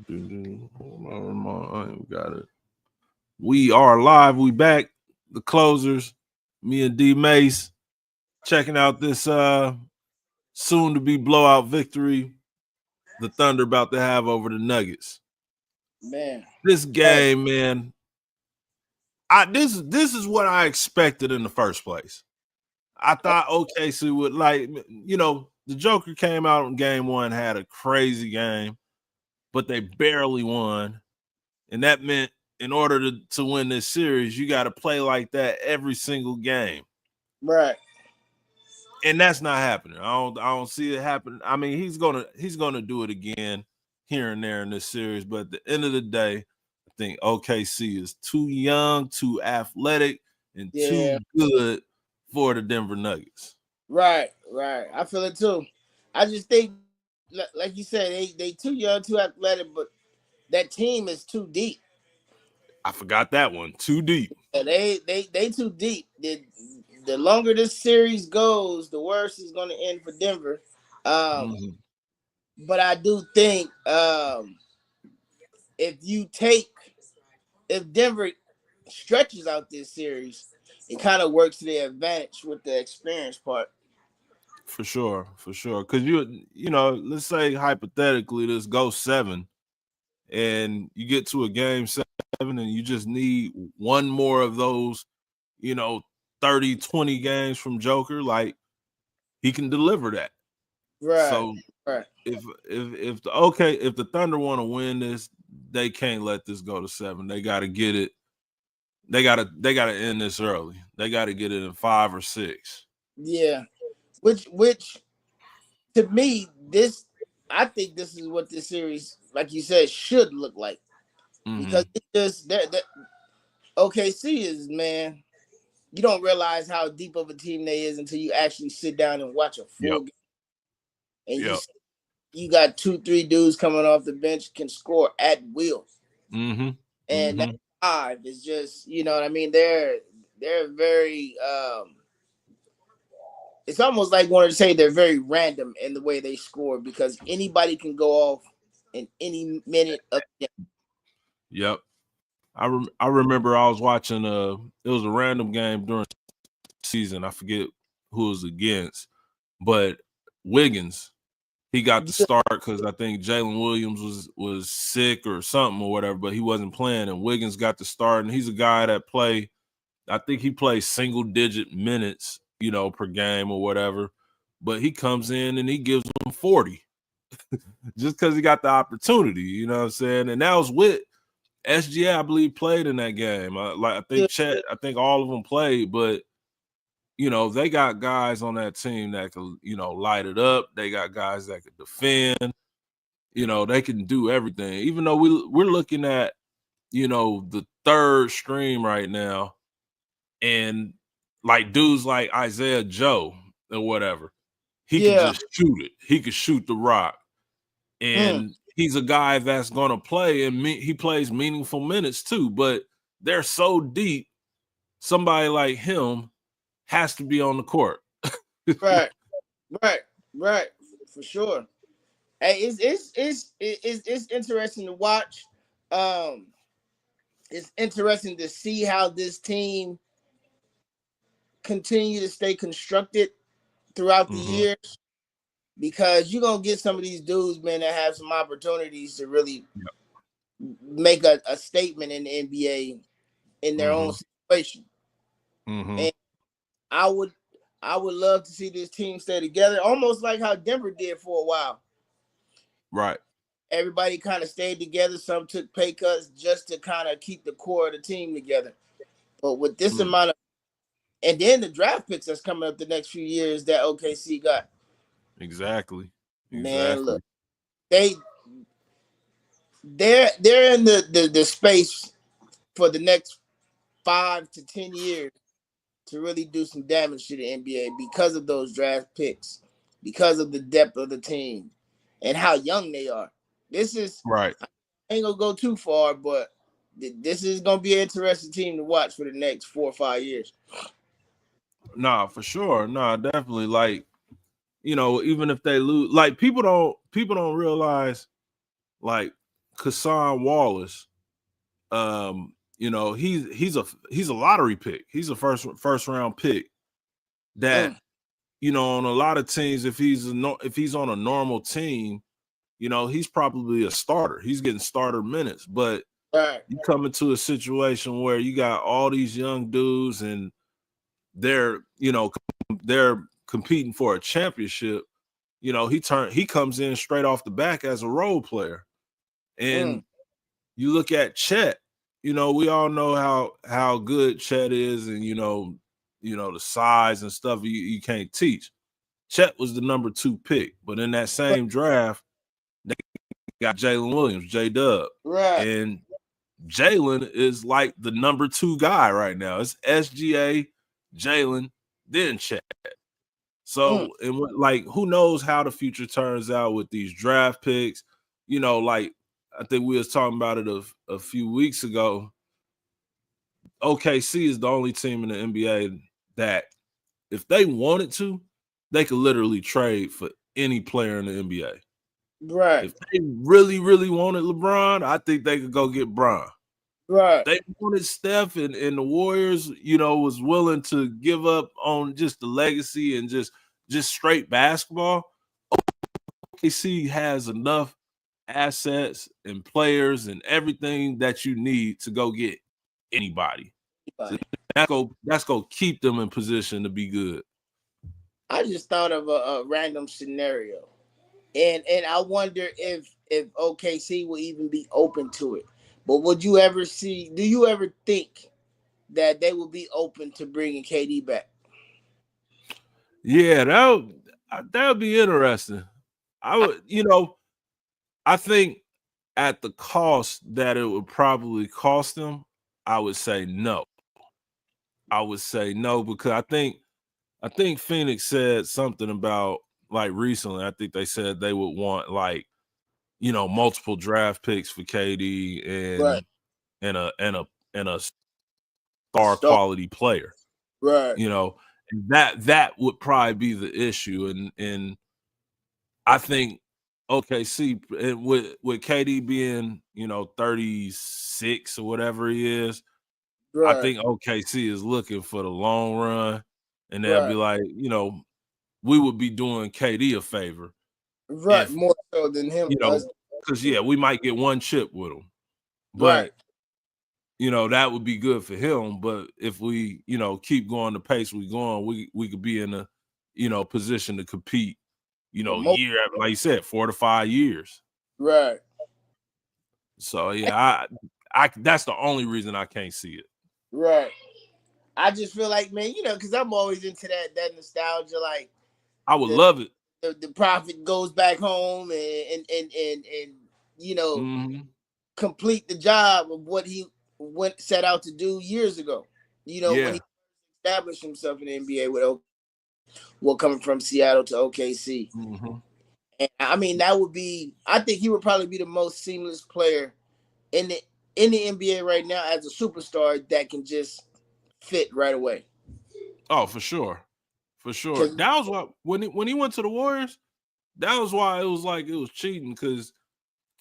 We got it. We are live. We back. The closers, me and D Mace, checking out this soon to be blowout victory the Thunder about to have over the Nuggets. Man, This game, man. This is what I expected in the first place. I thought OKC would the Joker came out in game one, had a crazy game, but they barely won. And that meant in order to win this series, you got to play like that every single game. right. And that's not happening. I don't see it happening. I mean, he's gonna do it again here and there in this series, but at the end of the day, I think OKC is too young, too athletic, and too good for the Denver Nuggets. Right. I feel it too. I just think, like you said, they too young, too athletic, but that team is too deep. I forgot that one. Too deep. And they too deep. The longer this series goes, the worse it's going to end for Denver. But I do think if Denver stretches out this series, it kind of works to their advantage with the experience part. For sure. Because let's say hypothetically this goes 7, and you get to a game 7, and you just need one more of those, 30, 20 games from Joker. Like, he can deliver that. Right. So right. If the Thunder want to win this, they can't let this go to 7. They got to get it. They got to end this early. They got to get it in 5 or 6. Yeah. Which to me, I think this is what this series, like you said, should look like. Because it's just that OKC is, man, you don't realize how deep of a team they is until you actually sit down and watch a full game. And you got 2-3 dudes coming off the bench can score at will. And that 5 is just, you know what I mean? They're very it's almost like wanted to say they're very random in the way they score, because anybody can go off in any minute of the game. Yep. I remember I was watching it was a random game during season. I forget who it was against, but Wiggins, he got the start because I think Jalen Williams was sick or something or whatever, but he wasn't playing, and Wiggins got the start, and he's a guy that I think he plays single digit minutes, per game or whatever, but he comes in and he gives them 40 just because he got the opportunity, you know what I'm saying? And that was with SGA, I believe, played in that game. I think Chet, I think all of them played, but they got guys on that team that could, light it up. They got guys that could defend. They can do everything. Even though we're looking at, the third stream right now, and like dudes like Isaiah Joe or whatever, he can just shoot it. He could shoot the rock, and he's a guy that's gonna play, and he plays meaningful minutes too. But they're so deep. Somebody like him has to be on the court. Right, for sure. Hey, it's interesting to watch. It's interesting to see how this team continue to stay constructed throughout the years, because you're gonna get some of these dudes, man, that have some opportunities to really make a statement in the NBA in their own situation. And I would love to see this team stay together, almost like how Denver did for a while. Right. Everybody kind of stayed together. Some took pay cuts just to kind of keep the core of the team together. But with this amount of, and then the draft picks that's coming up the next few years that OKC got. Exactly. Man, look, they're in the space for the next 5 to 10 years to really do some damage to the NBA because of those draft picks, because of the depth of the team, and how young they are. This is right. I ain't gonna go too far, but this is gonna be an interesting team to watch for the next 4 or 5 years. Nah, for sure. Nah, definitely. Like, even if they lose, like people don't realize, like, Kassan Wallace, he's a lottery pick. He's a first round pick that on a lot of teams, if he's on a normal team, he's probably a starter. He's getting starter minutes. But you come into a situation where you got all these young dudes and they're competing for a championship. He comes in straight off the back as a role player. And you look at Chet, we all know how good Chet is, and the size and stuff you can't teach. Chet was the number 2 pick, but in that same draft, they got Jalen Williams, J-Dub. Right. And Jalen is like the number 2 guy right now. It's SGA, Jalen, then Chet. So, and who knows how the future turns out with these draft picks? I think we was talking about it a few weeks ago. OKC is the only team in the NBA that, if they wanted to, they could literally trade for any player in the NBA. Right. If they really, really wanted LeBron, I think they could go get Bron. Right. They wanted Steph, and the Warriors, was willing to give up on just the legacy and just straight basketball. OKC has enough assets and players and everything that you need to go get anybody. So that's go keep them in position to be good. I just thought of a random scenario, and I wonder if OKC will even be open to it. But do you ever think that they will be open to bringing KD back? Yeah, that would be interesting. I would, I think at the cost that it would probably cost them, I would say no. I would say no, because I think Phoenix said something about, like, recently. I think they said they would want, like, multiple draft picks for KD and a star quality player. Right. And that would probably be the issue. And I think OKC, with KD being, 36 or whatever he is, I think OKC is looking for the long run, and they'll be like, we would be doing KD a favor. Right, more so than him. Because, we might get one chip with him. But, that would be good for him. But if we, keep going the pace we're going, we could be in a, position to compete, year, like you said, 4 to 5 years. Right. So, yeah, I that's the only reason I can't see it. Right. I just feel like, man, because I'm always into that nostalgia. Like, I would love it. The prophet goes back home and complete the job of what he set out to do years ago. When he established himself in the NBA with coming from Seattle to OKC. Mm-hmm. And I mean, I think he would probably be the most seamless player in the NBA right now as a superstar that can just fit right away. Oh, for sure. For sure. That was why when he went to the Warriors, that was why it was like it was cheating, because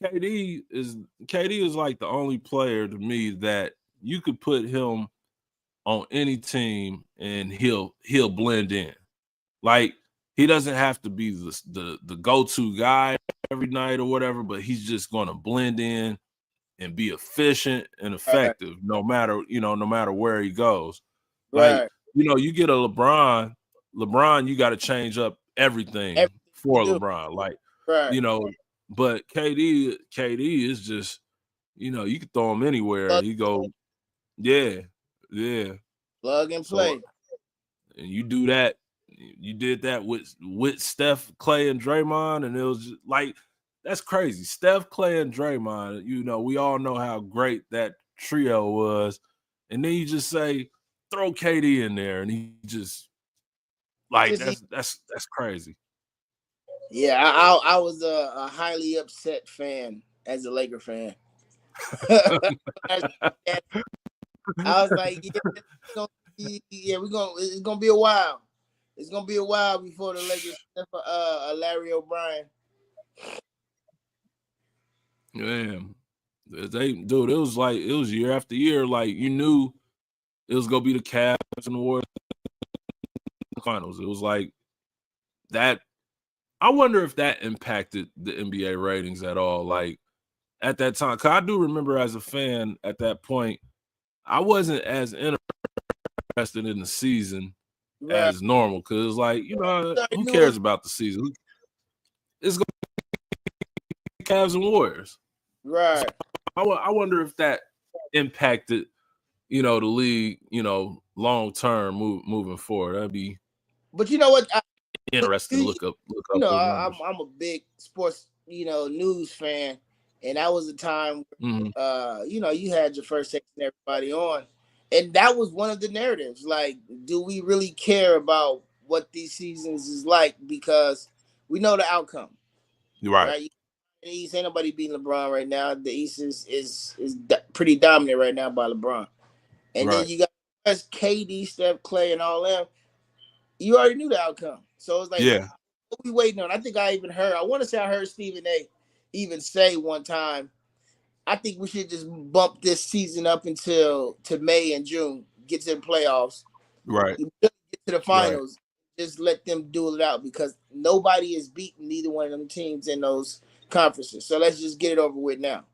KD is like the only player to me that you could put him on any team and he'll blend in. Like, he doesn't have to be the go-to guy every night or whatever, but he's just going to blend in and be efficient and effective no matter where he goes. Like, you get a LeBron, you got to change up everything for LeBron. Like, but KD is just, you can throw him anywhere. He go, yeah. Plug and play. And you do that. You did that with Steph, Clay, and Draymond, and it was just like, that's crazy. Steph, Clay, and Draymond, we all know how great that trio was. And then you just say, throw KD in there, and he just, like, that's crazy. Yeah, I was a highly upset fan as a Laker fan. I was like, it's gonna be a while. It's gonna be a while before the Lakers step for Larry O'Brien. Yeah, It was year after year. Like you knew it was gonna be the Cavs and the Warriors in the finals. It was like that. I wonder if that impacted the NBA ratings at all. Like at that time, because I do remember as a fan at that point, I wasn't as interested in the season as normal because it's like, who cares about the season? It's going to be Cavs and Warriors. Right. So I wonder if that impacted, the league, long term moving forward. That'd be. But you know what? Interesting to look up. I'm a big sports, news fan, and that was a time, you had your first, second, everybody on, and that was one of the narratives. Like, do we really care about what these seasons is like? Because we know the outcome, right? The East ain't nobody beating LeBron right now. The East is pretty dominant right now by LeBron, and then you got KD, Steph, Clay, and all them. You already knew the outcome, so it's like, what we waiting on? I think I want to say I heard Stephen A. even say one time, I think we should just bump this season up to May and June, get to the playoffs, right? Get to the finals, just let them duel it out because nobody is beating neither one of them teams in those conferences. So let's just get it over with now.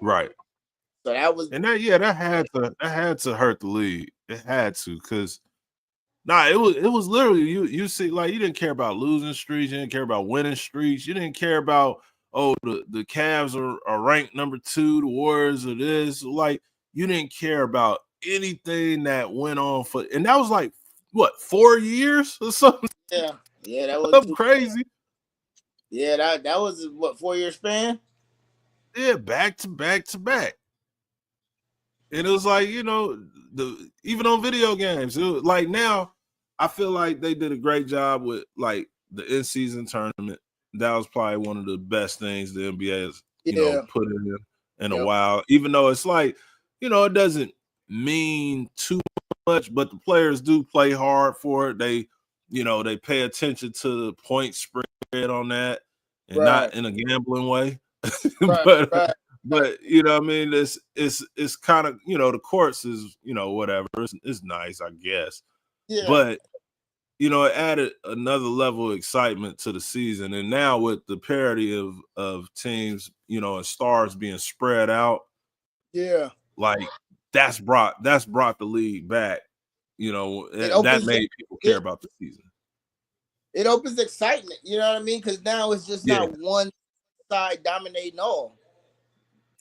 Right. So that was, and that had to hurt the league. It had to because. Nah, it was literally you see, like you didn't care about losing streaks, you didn't care about winning streaks, you didn't care about the Cavs are ranked number 2, the Warriors are this, like you didn't care about anything that went on and that was like what 4 years or something. Yeah, that was crazy. Yeah, that was what 4-year span. Yeah, back to back to back. And it was like, even on video games, it was like now I feel like they did a great job with like the in-season tournament. That was probably one of the best things the NBA has, put in a while. Even though it's like, it doesn't mean too much, but the players do play hard for it. They, they pay attention to the point spread on that and not in a gambling way. But you know what I mean, it's kind of, the courts is, whatever, it's nice, I guess. But it added another level of excitement to the season. And now with the parity of teams, and stars being spread out, like that's brought the league back. That made people care about the season. It opens excitement, you know what I mean? Because now it's just not one side dominating all.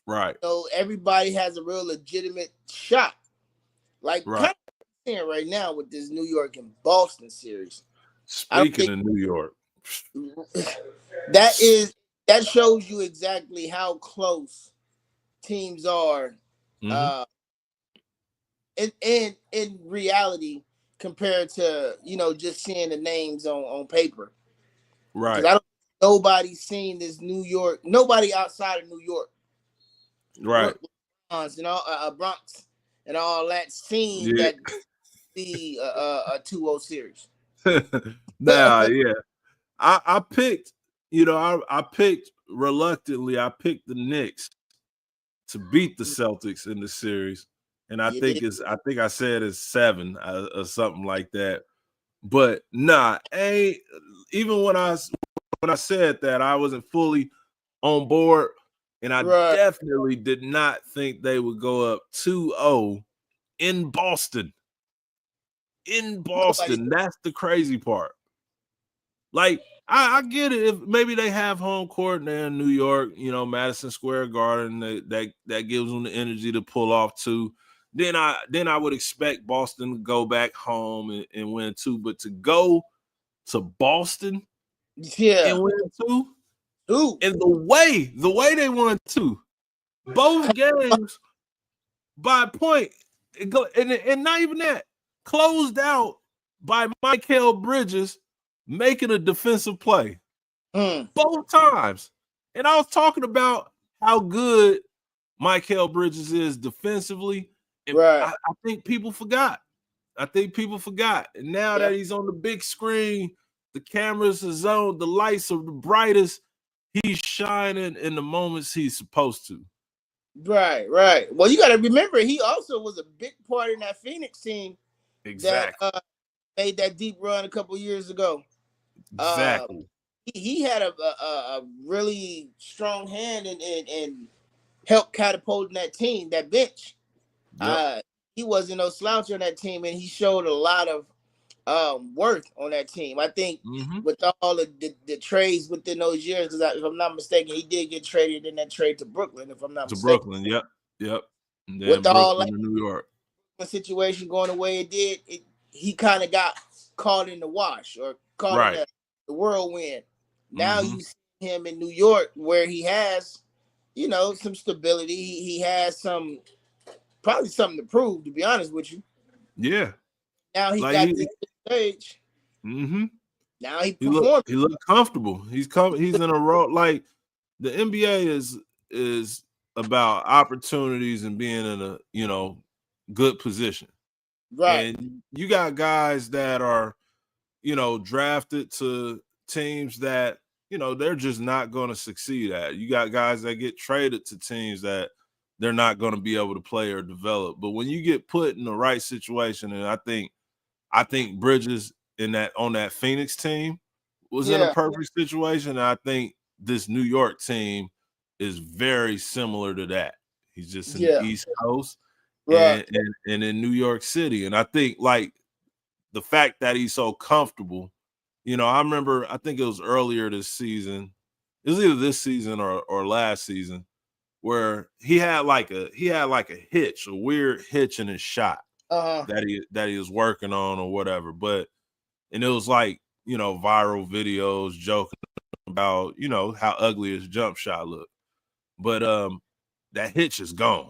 Right. So everybody has a real legitimate shot. Like kind of seeing right now with this New York and Boston series. Speaking of New York. That shows you exactly how close teams are in reality compared to, just seeing the names on paper. Right. Nobody's seen this New York, nobody outside of New York. Right. And all Bronx and all that scene that be a 2-0 series. I picked, I picked reluctantly. I picked the Knicks to beat the Celtics in the series, and I think I said it's 7 or something like that. But even when I said that, I wasn't fully on board. And I definitely did not think they would go up 2-0 in Boston. That's the crazy part. Like, I get it. If maybe they have home court there in New York, Madison Square Garden, that gives them the energy to pull off 2. Then I would expect Boston to go back home and win 2. But to go to Boston and win 2, and the way they won 2, both games by a point, and not even that, closed out by Mikal Bridges making a defensive play both times. And I was talking about how good Mikal Bridges is defensively, and I think people forgot. And now that he's on the big screen, the cameras are zoned, the lights are the brightest. he's shining in the moments he's supposed to. Right. Well, you got to remember, he also was a big part in that Phoenix team that made that deep run a couple years ago. Exactly. He had a really strong hand in help catapulting that team, that bench. Yep. He wasn't no slouch on that team, and he showed a lot of worth on that team. I think with all the trades within those years, because if I'm not mistaken, he did get traded in that trade to Brooklyn, if I'm not mistaken. Brooklyn, yep. And then with Brooklyn all to New York, the situation going the way it did, he kind of got caught in the wash or caught in the whirlwind. Now you see him in New York, where he has, some stability. He has probably something to prove, to be honest with you. Yeah. Now he got this stage. Now he performed. He looked comfortable. He's in a role. Like, the NBA is about opportunities and being in a good position. Right. And you got guys that are, drafted to teams that, they're just not going to succeed at. You got guys that get traded to teams that they're not going to be able to play or develop. But when you get put in the right situation, and I think Bridges on that Phoenix team was in a perfect situation. And I think this New York team is very similar to that. He's just in the East Coast and in New York City. And I think, like, the fact that he's so comfortable, I remember, I think it was earlier this season. It was either this season or last season, where he had like a hitch, a weird hitch in his shot that he was working on or whatever. And it was like, viral videos joking about, how ugly his jump shot looked. But that hitch is gone.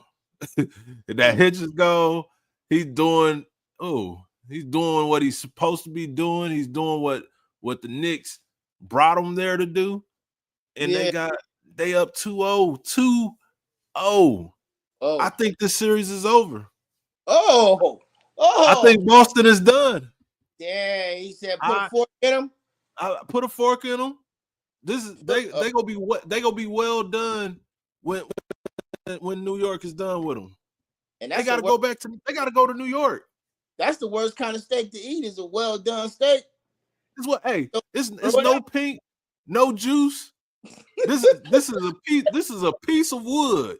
That hitch is gone. He's doing what he's supposed to be doing. He's doing what the Knicks brought him there to do. And they up 2-0. Oh, I think this series is over. I think Boston is done. Yeah, he said put a fork in him. I put a fork in them. They gonna be well done when New York is done with them. And they gotta go to New York. That's the worst kind of steak to eat, is a well done steak. It's no pink, no juice. This is a piece of wood.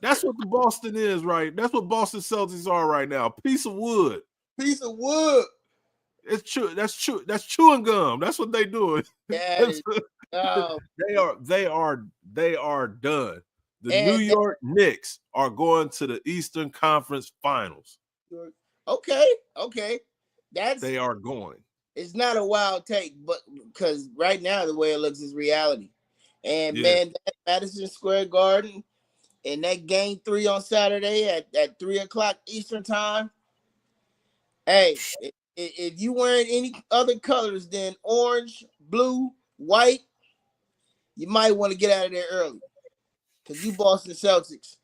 That's what the Boston is, right? That's what Boston Celtics are right now. A piece of wood. Piece of wood. It's true. That's true. That's chewing gum. That's what they doing. Yeah, they are done. The New York Knicks are going to the Eastern Conference Finals. Okay. They are going. It's not a wild take, but because right now the way it looks is reality. And man, that Madison Square Garden and that game 3 on Saturday at 3:00 Eastern time. Hey, if you wearing any other colors than orange, blue, white, you might want to get out of there early. Because you Boston Celtics,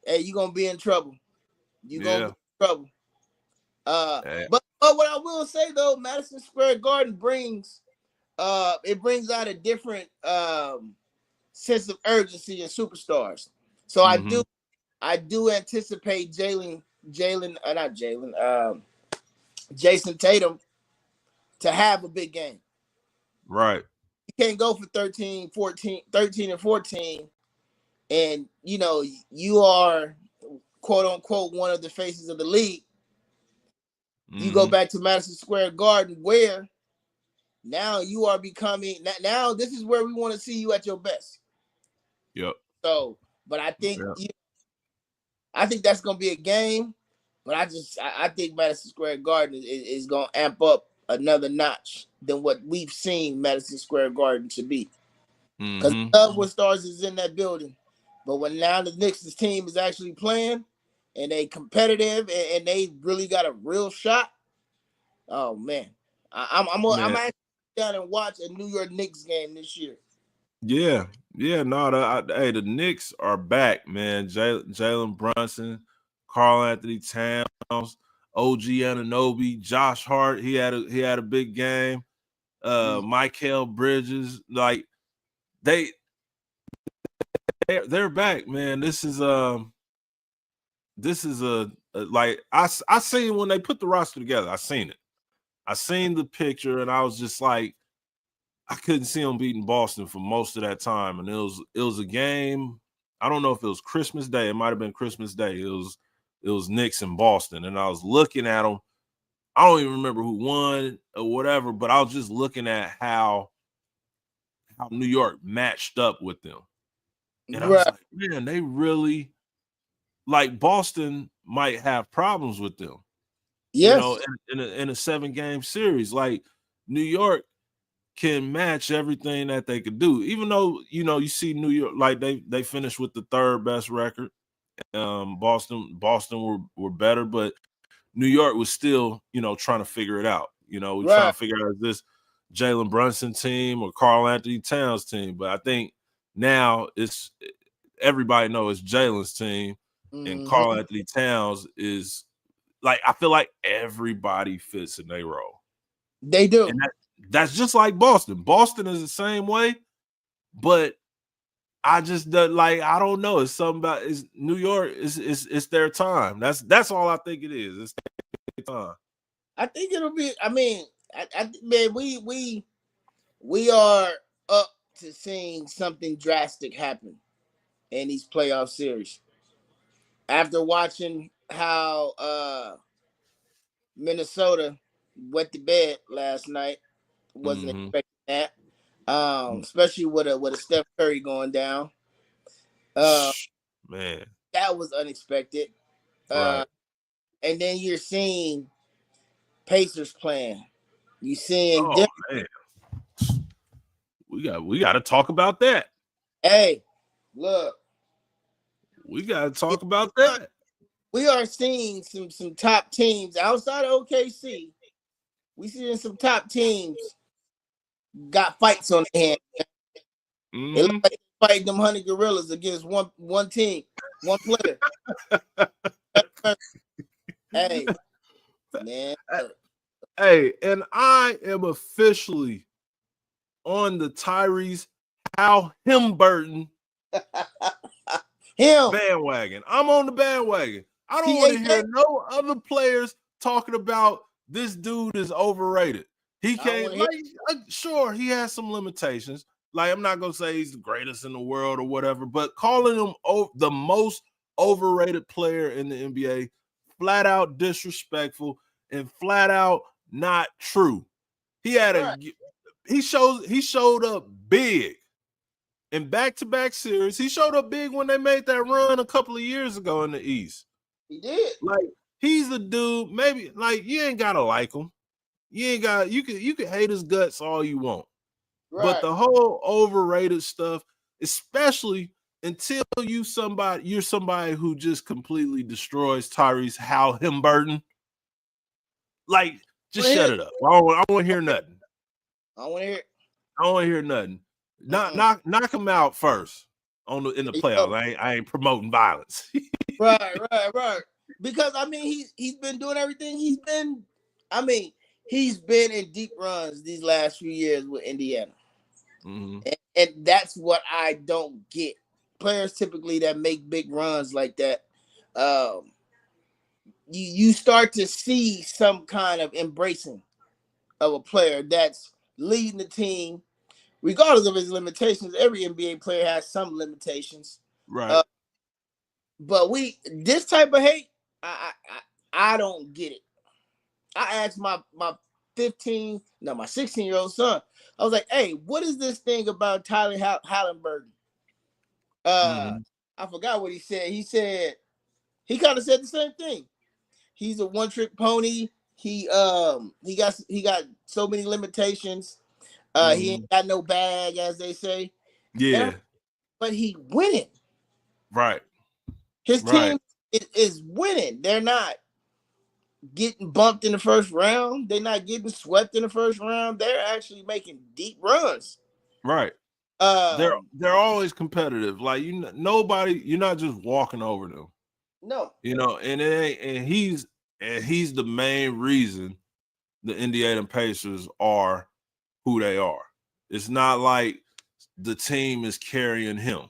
hey, you're going to be in trouble. You're going to be in trouble. But what I will say, though, Madison Square Garden brings out a different sense of urgency in superstars. So I do anticipate Jason Tatum to have a big game. Right. You can't go for 13 and 14. And, you are, quote unquote, one of the faces of the league. You go back to Madison Square Garden, where now you are becoming, now this is where we want to see you at your best. Yep. So, but I think, I think that's going to be a game. But I think Madison Square Garden is going to amp up another notch than what we've seen Madison Square Garden to be. Because love what stars is in that building. But when now the Knicks team is actually playing and they competitive and they really got a real shot, oh man, I'm actually down and watch a New York Knicks game this year. Yeah, no, the Knicks are back, man. Jalen Brunson, Karl Anthony Towns, OG Anunoby, Josh Hart. He had a big game. Mikal Bridges, like, they're back, man. This is a like I seen when they put the roster together. I seen it. I seen the picture, and I was just like, I couldn't see them beating Boston for most of that time. And it was a game. I don't know if it was Christmas Day. It might have been Christmas Day. It was Knicks in Boston, and I was looking at them. I don't even remember who won or whatever, but I was just looking at how New York matched up with them. And I was like, man, they really, like, Boston might have problems with them. Yes. You know, in a 7-game series. Like, New York can match everything that they could do. Even though, you know, you see New York, like they finished with the 3rd best record. Boston were better, but New York was still, you know, trying to figure it out. You know, we're trying to figure out, is this Jalen Brunson team or Karl Anthony Towns team? But I think now it's everybody knows it's Jalen's team, and Karl Anthony Towns is, like, I feel like everybody fits in their role. They do. And that's just like Boston. Boston is the same way, but I just like, I don't know. It's something about New York. It's their time. That's all I think it is. It's their time. I think it'll be. I mean, man, we are up to seeing something drastic happen in these playoff series. After watching how Minnesota wet the bed last night, wasn't expecting that. Especially with a Steph Curry going down. Man, that was unexpected. Right. And then you're seeing Pacers playing. You seeing man. We got to talk about that. Hey, look. We got to talk about that. We are seeing some top teams outside of OKC. We seeing some top teams got fights on their hands. It looks like they're fighting them 100 gorillas against one team, one player. Hey, man. Hey, and I am officially on the Tyrese Halliburton bandwagon. I'm on the bandwagon. I don't want to hear no other players talking about this dude is overrated. He can't, sure, he has some limitations. Like, I'm not going to say he's the greatest in the world or whatever, but calling him the most overrated player in the NBA, flat out disrespectful and flat out not true. He had he showed up big in back-to-back series. He showed up big when they made that run a couple of years ago in the East. He did. Like, he's a dude, maybe, like, you ain't gotta like him. You can hate his guts all you want. Right. But the whole overrated stuff, especially until you're somebody who just completely destroys Tyrese Halliburton, like, just shut it up. I don't want to hear nothing. I don't want to hear nothing. Knock him out first in the playoffs. I ain't promoting violence. Right. Because I mean, he's been doing everything. He's been in deep runs these last few years with Indiana. And that's what I don't get. Players typically that make big runs like that, you start to see some kind of embracing of a player that's leading the team, regardless of his limitations. Every NBA player has some limitations, right? But this type of hate, I don't get it. I asked my 16-year-old son. I was like, "Hey, what is this thing about Tyler Halliburton?" I forgot what he said. He said he kind of said the same thing. He's a one-trick pony. He got so many limitations. He ain't got no bag, as they say. Yeah, but he winning. Right. His team is winning. They're not getting bumped in the first round. They're not getting swept in the first round. They're actually making deep runs. Right. They're always competitive. Like, you're not just walking over them. No. You know, and he's the main reason the Indiana Pacers are who they are. It's not like the team is carrying him.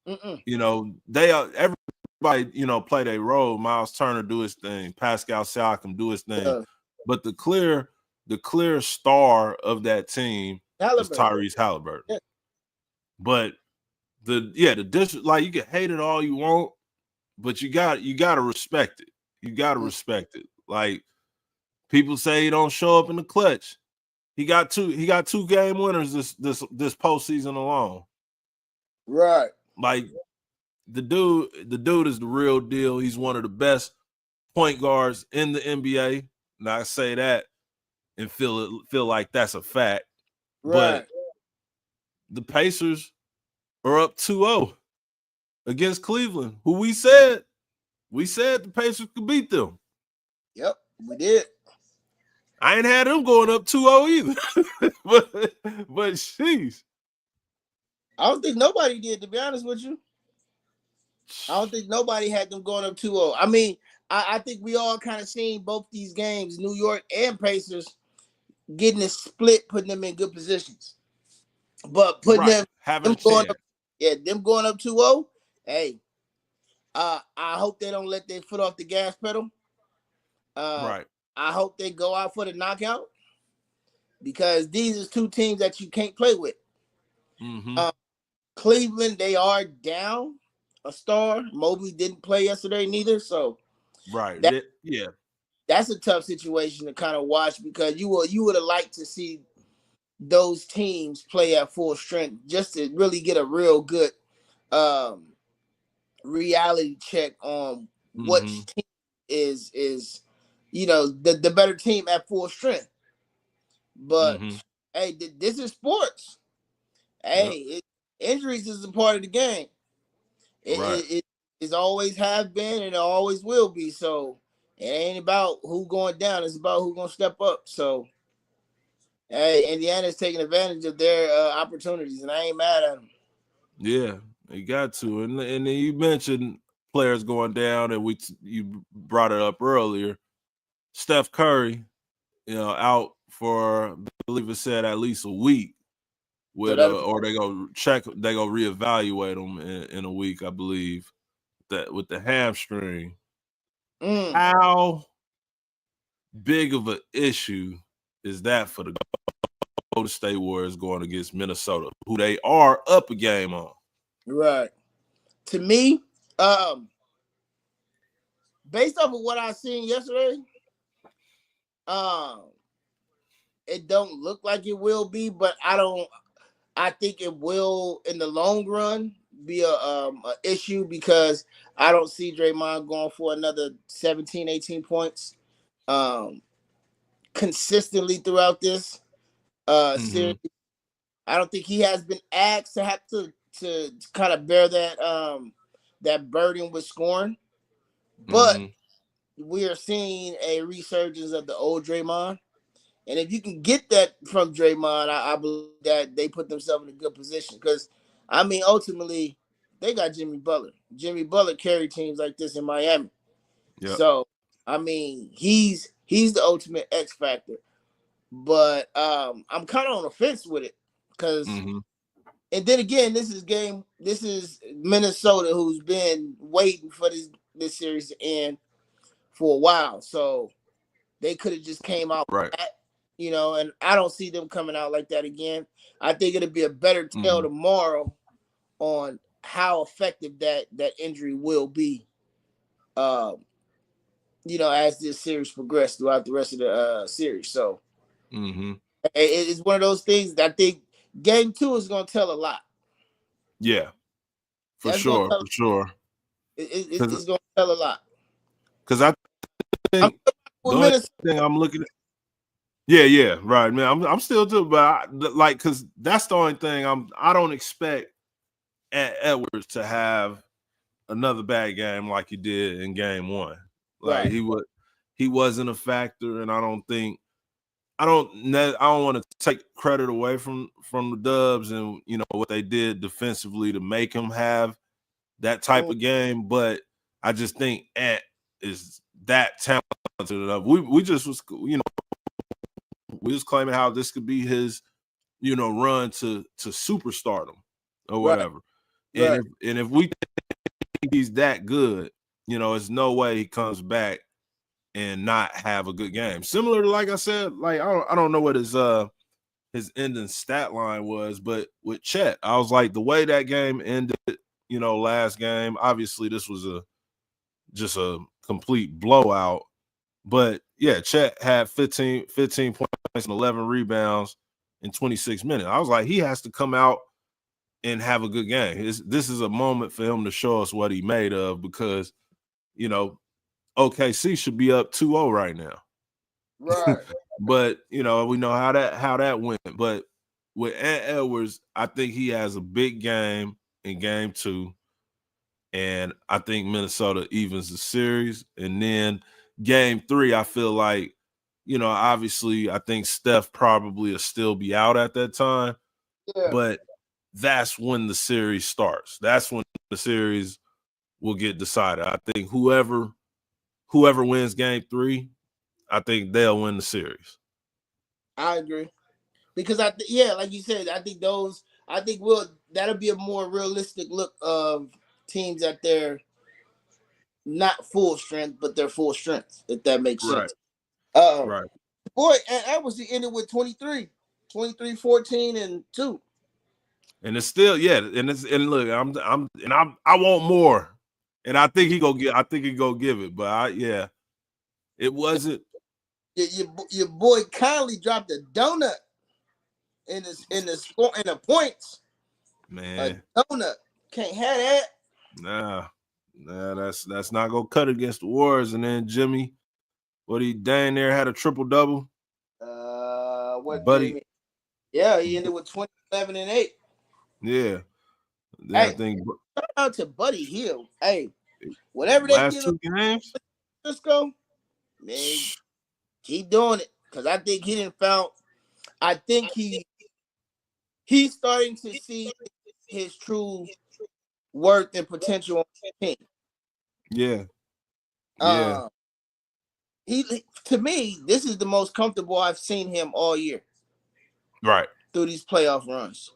Mm-mm. You know, they are everybody, you know, play their role. Miles Turner do his thing, Pascal Siakam do his thing. But the clear star of that team is Tyrese Halliburton. Yeah. But the like, you can hate it all you want, but you gotta respect it. You gotta respect it. Like, people say he don't show up in the clutch. He got two game winners this postseason alone. Right. Like, the dude is the real deal. He's one of the best point guards in the NBA. And I say that and feel like that's a fact. Right. But the Pacers are up 2-0 against Cleveland, who we said the Pacers could beat them. Yep, we did. I ain't had them going up 2-0 either. but sheesh. I don't think nobody did, to be honest with you. I don't think nobody had them going up 2-0. I mean, I think we all kind of seen both these games, New York and Pacers, getting a split, putting them in good positions. But putting them going up 2-0, hey, I hope they don't let their foot off the gas pedal. Right. I hope they go out for the knockout, because these are two teams that you can't play with. Mm-hmm. Cleveland, they are down a star. Mobley didn't play yesterday neither, so right. That's a tough situation to kind of watch, because you would have liked to see those teams play at full strength just to really get a real good reality check on which team is the better team at full strength. But hey, this is sports. Hey, injuries is a part of the game. It always have been, and it always will be. So it ain't about who going down; it's about who gonna step up. So hey, Indiana's taking advantage of their opportunities, and I ain't mad at them. Yeah, you got to. And then you mentioned players going down, and you brought it up earlier. Steph Curry, out for, I believe it said, at least a week. With or they go reevaluate him in a week, I believe, that with the hamstring. How big of an issue is that for the Golden State Warriors going against Minnesota, who they are up a game on? Right. To me, based off of what I seen yesterday, it don't look like it will be, but I think it will in the long run be a issue, because I don't see Draymond going for another 17, 18 points consistently throughout this series. I don't think he has been asked to have to kind of bear that burden with scoring. But we are seeing a resurgence of the old Draymond. And if you can get that from Draymond, I believe that they put themselves in a good position. Because, I mean, ultimately, they got Jimmy Butler. Jimmy Butler carried teams like this in Miami. Yep. So, I mean, he's the ultimate X factor. But I'm kind of on the fence with it, because, and then again, this is Minnesota, who's been waiting for this series to end for a while. So they could have just came out right. And I don't see them coming out like that again. I think it'll be a better tell tomorrow on how effective that injury will be, as this series progresses throughout the rest of the series. So it's one of those things that I think Game 2 is going to tell a lot. Yeah, for sure. It's going to tell a lot. Because I think the only thing I'm looking at. Yeah, right, man. I'm still too, but because that's the only thing I don't expect Edwards to have another bad game like he did in Game 1. Like he wasn't a factor, and I don't want to take credit away from the Dubs and what they did defensively to make him have that type of game, but I just think Ant is that talented enough. We just was we was claiming how this could be his run to superstardom. or whatever. Right. And if we think he's that good, you know, it's no way he comes back and not have a good game. Similar to, like I said, like I don't know what his ending stat line was, but with Chet, I was like, the way that game ended, you know, last game, obviously this was just a complete blowout. But yeah, Chet had 15 points and 11 rebounds in 26 minutes. I was like, he has to come out and have a good game. This is a moment for him to show us what he made of, because, you know, OKC should be up 2-0 right now. Right. But, you know, we know how that went. But with Ant Edwards, I think he has a big game in game 2. And I think Minnesota evens the series. And then game 3, I feel like, you know, obviously I think Steph probably will still be out at that time. Yeah. But that's when the series starts. That's when the series will get decided. I think whoever wins game 3, I think they'll win the series. I agree. Because like you said, I think that'll be a more realistic look of teams at their not full strength, but their full strength, if that makes sense. Right. Boy, that was the ending with 23, 14, and 2. And it's still, and look, I want more. And I think he go give it. But it wasn't. Your boy Conley dropped a donut in the points. Man, a donut. Can't have that. Nah, that's not gonna cut against the Warriors. And then Jimmy, Dang there had a triple-double. What Buddy? Jimmy? Yeah, he ended with 20, 11, and 8. Yeah. Hey, I think shout out to Buddy Hield. Hey, whatever they last did 2 games, Cisco, man, keep doing it. Because I think he didn't found. I think he's starting to see his true worth and potential on the team. Yeah. Yeah. He, to me, this is the most comfortable I've seen him all year. Right. Through these playoff runs.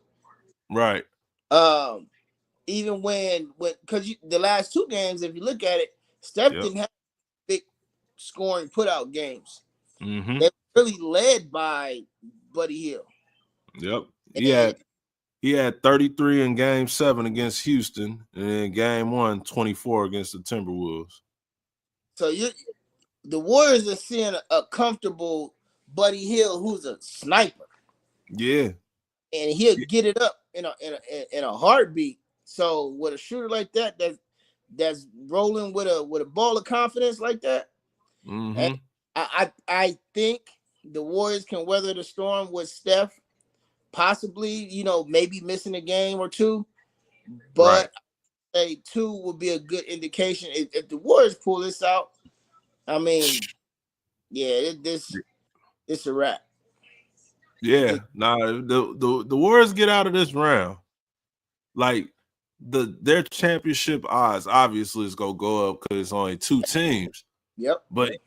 Right. Even when because the last 2 games, if you look at it, Steph didn't have big scoring put-out games. Mm-hmm. They were really led by Buddy Hield. Yep. He had 33 in game 7 against Houston, and in game 1, 24 against the Timberwolves. So the Warriors are seeing a comfortable Buddy Hield who's a sniper. Yeah. And he'll get it up in a heartbeat. So with a shooter like that's rolling with a ball of confidence like that, mm-hmm. I think the Warriors can weather the storm with Steph, possibly, you know, maybe missing a game or 2, but a 2 would be a good indication. If the Warriors pull this out, I mean, it's a wrap. Yeah, the Warriors get out of this round, like their championship odds obviously is gonna go up because it's only 2 teams. Yep. But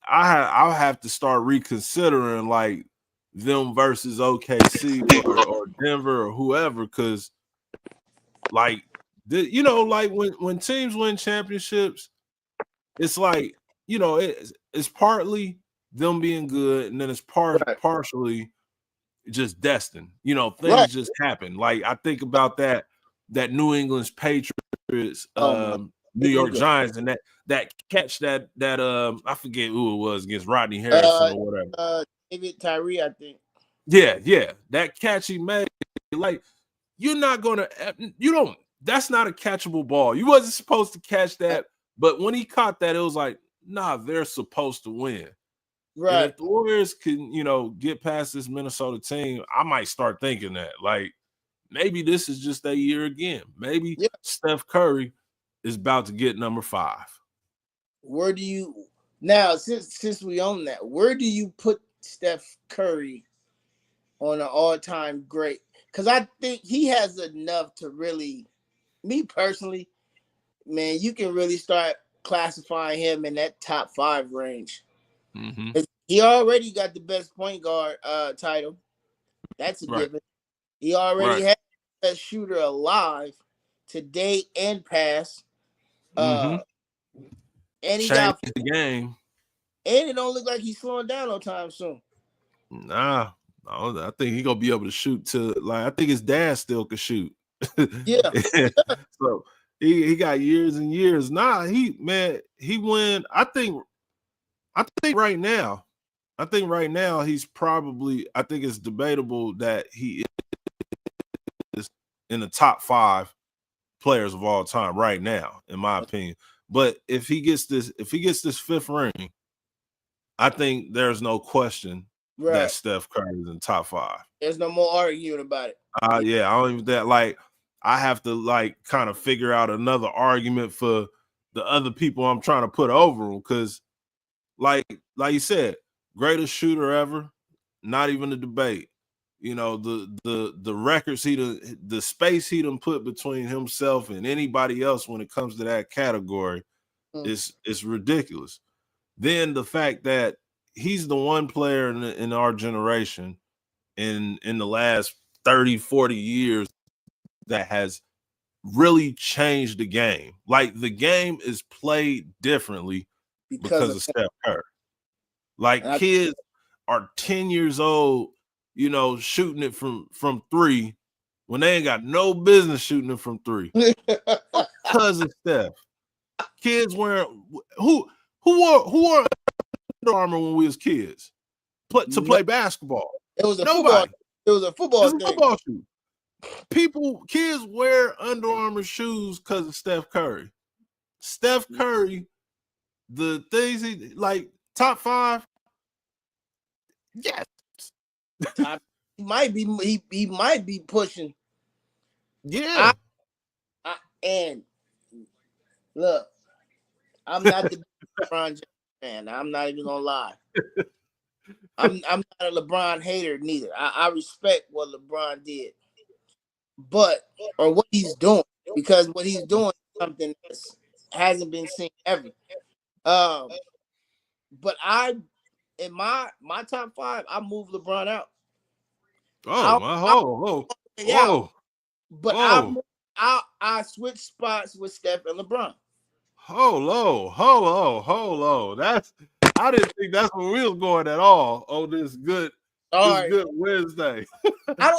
I'll have to start reconsidering like them versus OKC or Denver or whoever, because like you know, like when teams win championships, it's like, you know, it's partly them being good, and then it's partially just destined. You know, things just happen. Like I think about that New England's Patriots, New York Giants, and that catch that I forget who it was against Rodney Harrison or whatever. David Tyree, I think. Yeah, that catch he made, like that's not a catchable ball. You wasn't supposed to catch that, but when he caught that, it was like, nah, they're supposed to win. Right. And if the Warriors can, you know, get past this Minnesota team, I might start thinking that, like, maybe this is just that year again. Maybe Steph Curry is about to get number 5. Where do you now, since we own that, where do you put Steph Curry on an all-time great? Because I think he has enough to really, me personally, man, you can really start classifying him in that top 5 range. Mm-hmm. He already got the best point guard title. That's a given. He already had best shooter alive to date and past. And he changed the game. And it don't look like he's slowing down no time soon. Nah, I think he's gonna be able to shoot to like I think his dad still could shoot. Yeah. So he got years and years. Nah, he win. I think right now, he's probably, I think it's debatable that he is in the top 5 players of all time right now, in my opinion. But if he gets this 5th ring, I think there's no question that Steph Curry is in top 5. There's no more arguing about it. Yeah, I don't even that like I have to like kind of figure out another argument for the other people I'm trying to put over him, because like you said, greatest shooter ever, not even a debate. You know, the records the space he done put between himself and anybody else when it comes to that category is ridiculous. Then the fact that he's the one player in our generation in the last 30, 40 years that has really changed the game. Like the game is played differently because of Steph Curry. Like kids are 10 years old, you know, shooting it from 3 when they ain't got no business shooting it from 3 because of Steph. Kids wearing who wore Under Armour when we was kids to play basketball. It was a football. It was a football shoe. Kids wear Under Armour shoes because of Steph Curry. Steph Curry, the things he like top 5. Yes, he might be pushing. Yeah, and look, I'm not the LeBron James fan. I'm not even gonna lie. I'm not a LeBron hater neither. I respect what LeBron did, or what he's doing, because what he's doing is something that hasn't been seen ever. But in my top 5, I move LeBron out. Whoa. But I switch spots with Steph and LeBron. Hold on. I didn't think that's where we was going at all on this good Wednesday. I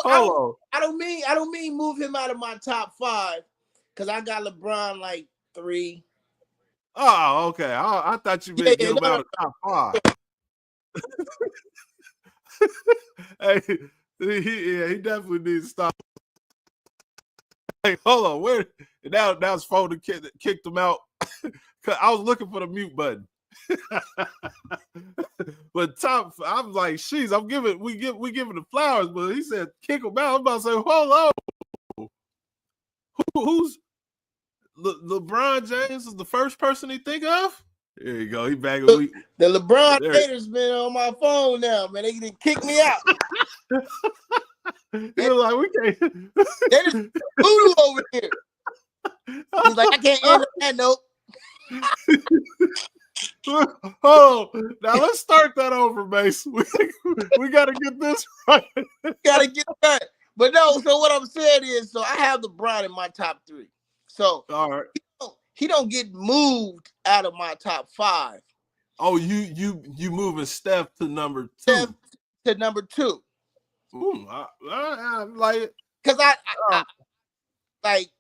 don't mean move him out of my top 5, because I got LeBron like 3. Oh, okay. I thought you meant get him out of top 5. Hey, he definitely needs to stop. Hey, hold on. Where now it's phone kicked him out. I was looking for the mute button. But I'm like, sheesh, we giving the flowers, but he said kick him out. I'm about to say, hold on. Who's LeBron James is the first person he think of? There you go. He back. The LeBron haters been on my phone now, man. They didn't kick me out. They're like, we can't. They just voodoo over here. He's like, I can't end that note. Oh, now let's start that over, Mace. We got to get this right. Got to get that. But no, so what I'm saying is, so I have LeBron in my top 3. So all right, he don't get moved out of my top 5. Oh, you moving Steph to number 2. Steph to number 2. I like it. Because I like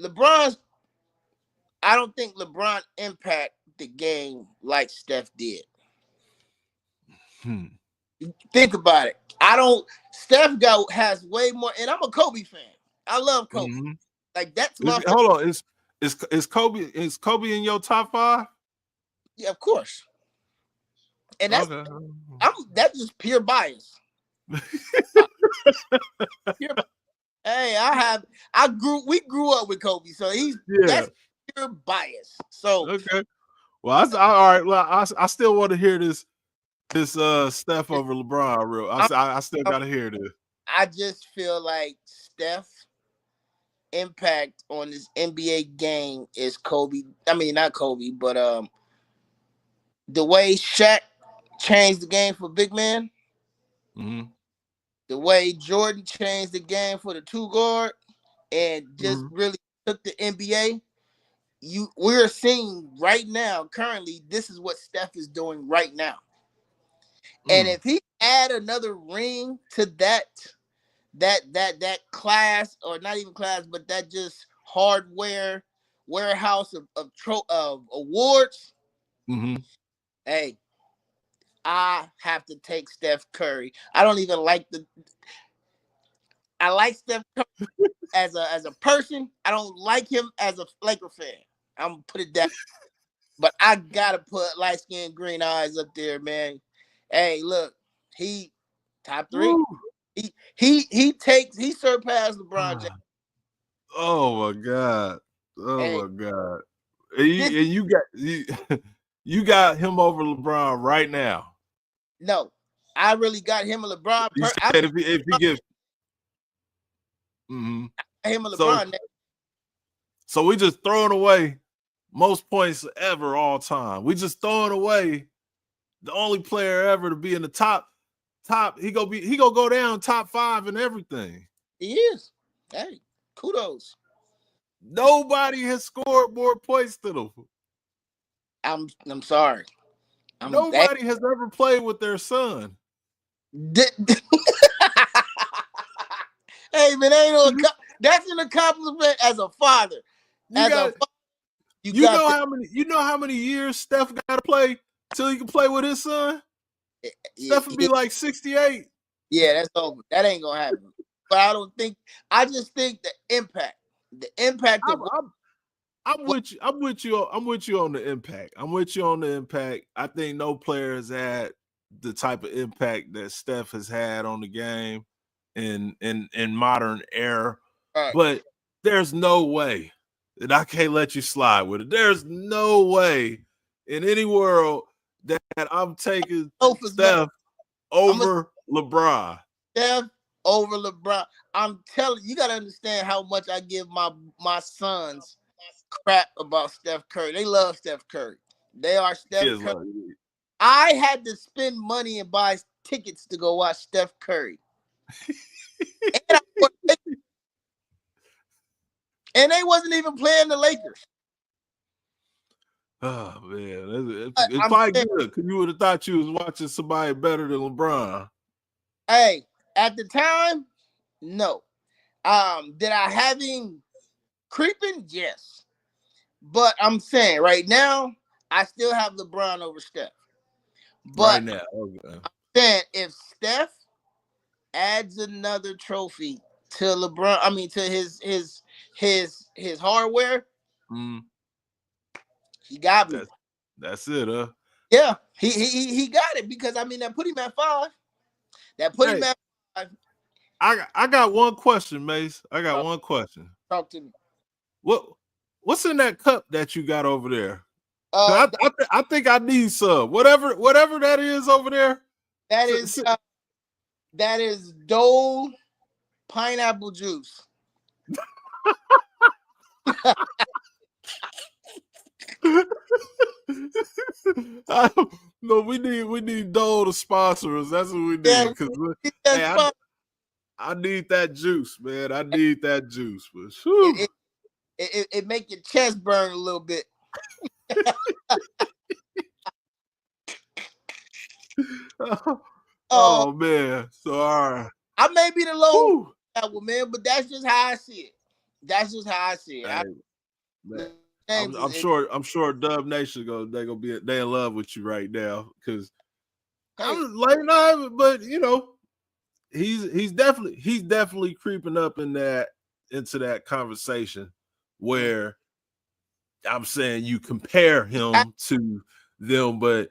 LeBron's. I don't think LeBron impact the game like Steph did. Think about it. Steph has way more, and I'm a Kobe fan. I love Kobe. Mm-hmm. Like that's my. Hold on, is Kobe in your top 5? Yeah, of course. And that's that's just pure bias. Hey, we grew up with Kobe, so that's pure bias. So okay. Well, all right. Well, I still want to hear this Steph over LeBron. I still got to hear this. I just feel like Steph impact on this NBA game is Kobe. I mean, not Kobe, but the way Shaq changed the game for big man. Mm-hmm. the way Jordan changed the game for the 2 guard and just really took the NBA. We're seeing right now, currently, this is what Steph is doing right now. And if he add another ring to that class, or not even class, but that just hardware warehouse of awards, hey, I have to take Steph Curry. I don't even like I like Steph Curry as a person. I don't like him as a Laker fan. I'm gonna put it down. But I gotta put light skinned green eyes up there, man. Hey, look, he top 3. Woo. He surpassed LeBron James. Oh my God. Oh my God. And you got him over LeBron right now. No, I really got him and LeBron. You said if he gives him and LeBron. So we just throwing away most points ever all time. We just throwing away the only player ever to be in the top. He gonna go down top 5 and everything. He is. Hey, kudos. Nobody has scored more points than him. I'm sorry. Nobody has ever played with their son. Hey man, that's an accomplishment as a father. You know how many years Steph got to play till he can play with his son? Steph would be like 68. Yeah, that's over. That ain't gonna happen. But I just think the impact. I'm with you. I'm with you on the impact. I'm with you on the impact. I think no player has had the type of impact that Steph has had on the game in modern era. Right. But there's no way that I can't let you slide with it. There's no way in any world that I'm taking Steph over LeBron. Steph over LeBron. I'm telling you, gotta understand how much I give my sons crap about Steph Curry. They love Steph Curry. They are Steph Curry. I had to spend money and buy tickets to go watch Steph Curry. And they wasn't even playing the Lakers. Oh man, it's probably good because you would have thought you was watching somebody better than LeBron. Hey, at the time, no. Did I have him creeping? Yes. But I'm saying right now, I still have LeBron over Steph. But right now, okay. I'm saying if Steph adds another trophy to LeBron, to his hardware, he got me. That's it, huh? Yeah, he got it because that put him at 5. That put him at 5. I got one question, Mace. I got one question. Talk to me. What's in that cup that you got over there? I think I need some. Whatever that is over there. That is Dole pineapple juice. No, we need Dole to sponsor us. That's what we need. Yeah, I need that juice, man. I need that juice. But it make your chest burn a little bit. Oh man. So all right. I may be the low man, but that's just how I see it. Hey, I'm sure Dub Nation they in love with you right now because I'm like but he's definitely creeping up into that conversation where I'm saying you compare him to them, but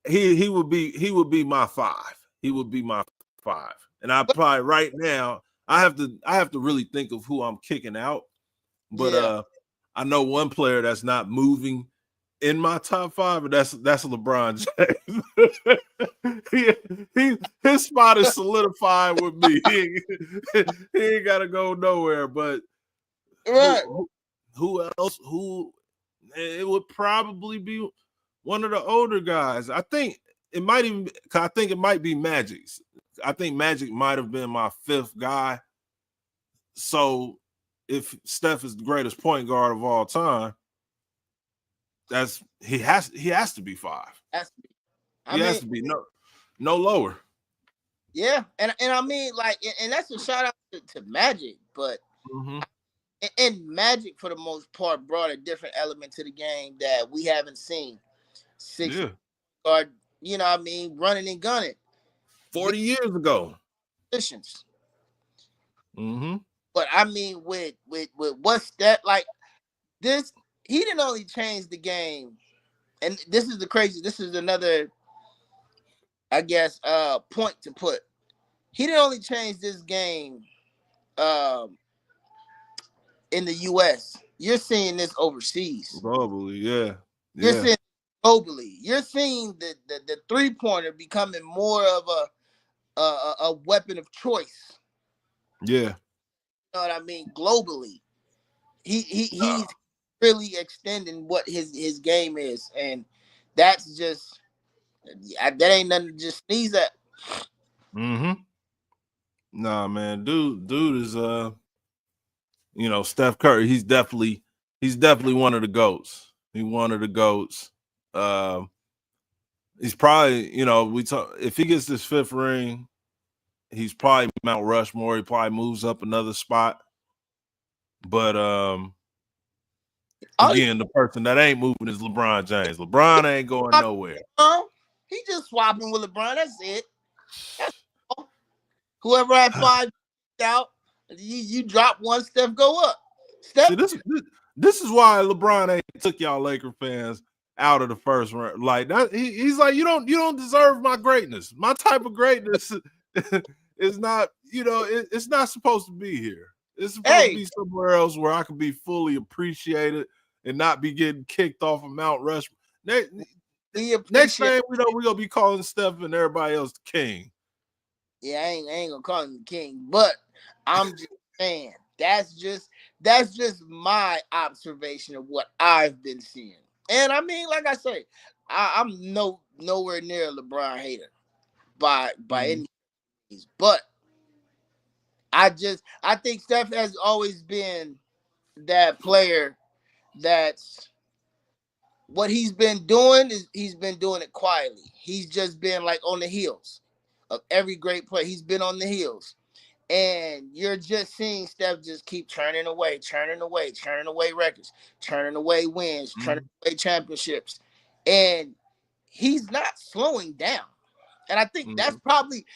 he would be my 5. He would be my 5. And I probably right now I have to really think of who I'm kicking out. But I know one player that's not moving in my top 5, and that's LeBron James. His spot is solidified with me. He ain't got to go nowhere. But who else? It would probably be one of the older guys. I think it might even, cause I think it might be Magic's. I think Magic might have been my fifth guy. So if Steph is the greatest point guard of all time, he has to be five. He has to be no lower. Yeah, and I mean, like, and that's a shout out to Magic, but and Magic for the most part brought a different element to the game that we haven't seen. Or you know what I mean, running and gunning 40 years ago. Positions. But I mean, with what's that like? This he didn't only change the game, and this is the crazy. This is another, I guess, point to put. He didn't only change this game, in the U.S. You're seeing this overseas. Globally, yeah. You're seeing globally. You're seeing the 3-pointer becoming more of a weapon of choice. Yeah. You know what I mean? Globally. He's really extending what his game is. And that's just that ain't nothing to just sneeze at. Nah, man. Dude is Steph Curry, he's definitely one of the GOATs. He's one of the GOATs. He's probably, if he gets this 5th ring, he's probably Mount Rushmore. He probably moves up another spot. But again, the person that ain't moving is LeBron James. LeBron ain't going nowhere. He just swapping with LeBron. That's it. That's all. Whoever had 5 out, you drop one, Steph go up. See, this is why LeBron ain't took y'all Laker fans out of the first round. Like that, he's like, you don't deserve my greatness. My type of greatness is not, it's not supposed to be here. It's supposed to be somewhere else where I can be fully appreciated and not be getting kicked off of Mount Rushmore. Next thing we know, we're gonna be calling Steph and everybody else the king. Yeah, I ain't gonna call him the king, but I'm just saying that's just my observation of what I've been seeing. And I mean, like I say, I'm nowhere near a LeBron hater by any means, but I think Steph has always been that player that's what he's been doing is he's been doing it quietly. He's just been like on the heels of every great player. He's been on the heels. And you're just seeing Steph just keep churning away records, churning away wins, churning away championships. And he's not slowing down. And I think that's probably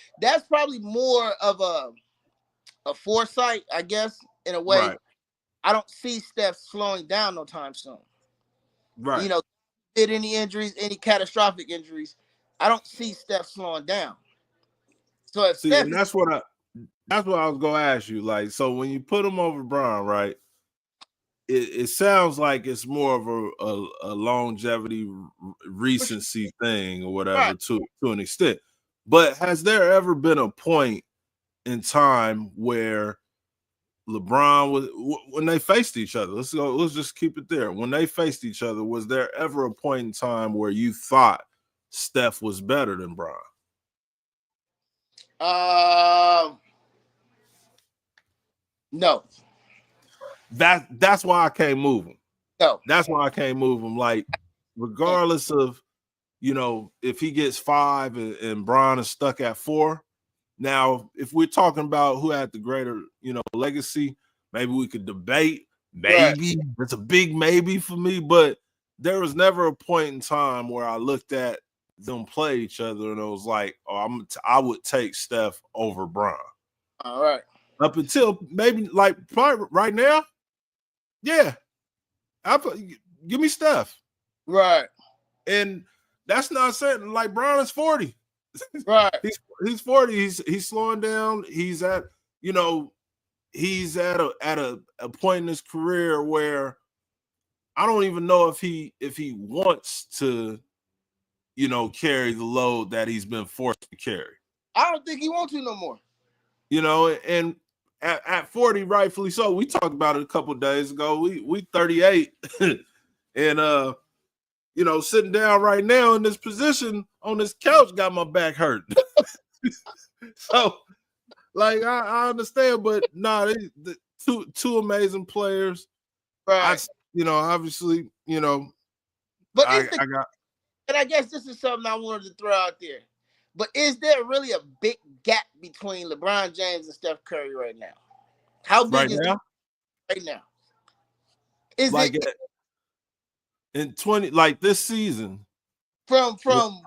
more of a foresight, I guess, in a way. Right. I don't see Steph slowing down no time soon. Right. Did any injuries, any catastrophic injuries, I don't see Steph slowing down. So if Steph that's what I was gonna ask you. Like, so when you put him over Bron, right? It sounds like it's more of a longevity, recency thing or whatever, right, to an extent. But has there ever been a point in time where LeBron was, when they faced each other? Let's just keep it there. When they faced each other, was there ever a point in time where you thought Steph was better than Bron? No. That's why I can't move him. No. That's why I can't move him. Like, regardless of, if he gets 5 and Bron is stuck at 4. Now, if we're talking about who had the greater, legacy, maybe we could debate. Maybe. Right. It's a big maybe for me, but there was never a point in time where I looked at them play each other and it was like, I would take Steph over Bron. All right. Up until maybe like probably right now, yeah. Give me Steph. Right. And that's not saying like Bron is 40. Right. He's 40. He's slowing down. He's at, he's at a point in his career where I don't even know if he wants to, carry the load that he's been forced to carry. I don't think he wants to no more. And at 40, rightfully so. We talked about it a couple of days ago. We 38, and sitting down right now in this position on this couch got my back hurt. So, like, I understand, but the two amazing players. Right. Obviously, but I got. And I guess this is something I wanted to throw out there. But is there really a big gap between LeBron James and Steph Curry right now? How big is it right now? Is like it in 20 like this season from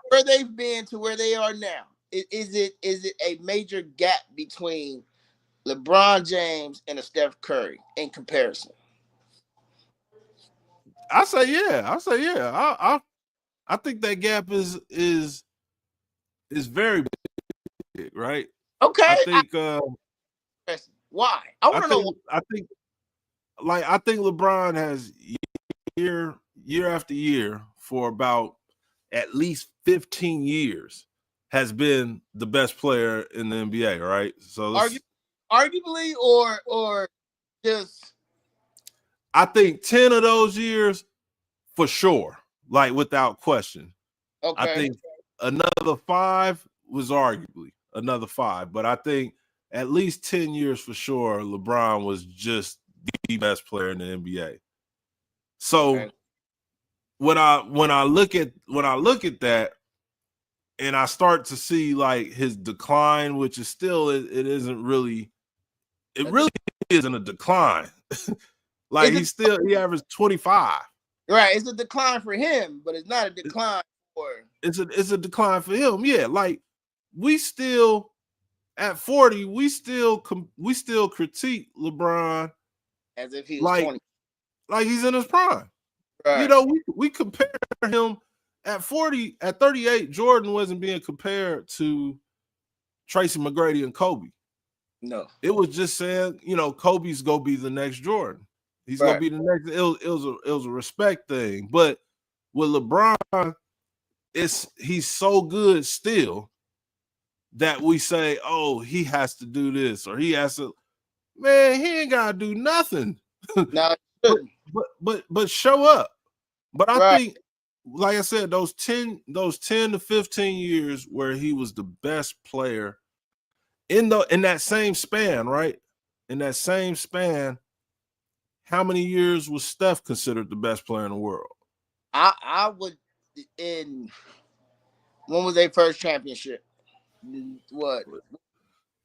where they've been to where they are now? Is it a major gap between LeBron James and a Steph Curry in comparison? I say yeah. I think that gap is very big, right? Okay. I think why? I want to know. I think LeBron has year after year for about at least 15 years has been the best player in the NBA, right? So arguably or just I think 10 of those years for sure, like without question. Okay. I think another 5 was arguably another 5, but I think at least 10 years for sure LeBron was just the best player in the NBA. So when I look at that and I start to see like his decline, which is still it really isn't a decline. Like he averaged 25. Right, it's a decline for him, but it's not a decline for. It's a decline for him. Yeah, like we still at 40, we still critique LeBron as if he was 20, like he's in his prime. Right. We compare him at 40, at 38. Jordan wasn't being compared to Tracy McGrady and Kobe. No, it was just saying, Kobe's gonna be the next Jordan. He's gonna be the next. It was a respect thing, but with LeBron, he's so good still that we say, oh, he has to do this or he has to. Man, he ain't gotta do nothing. No, but show up. But I think, like I said, those 10 to 15 years where he was the best player in that same span, right? In that same span, how many years was Steph considered the best player in the world? I would when was their first championship? What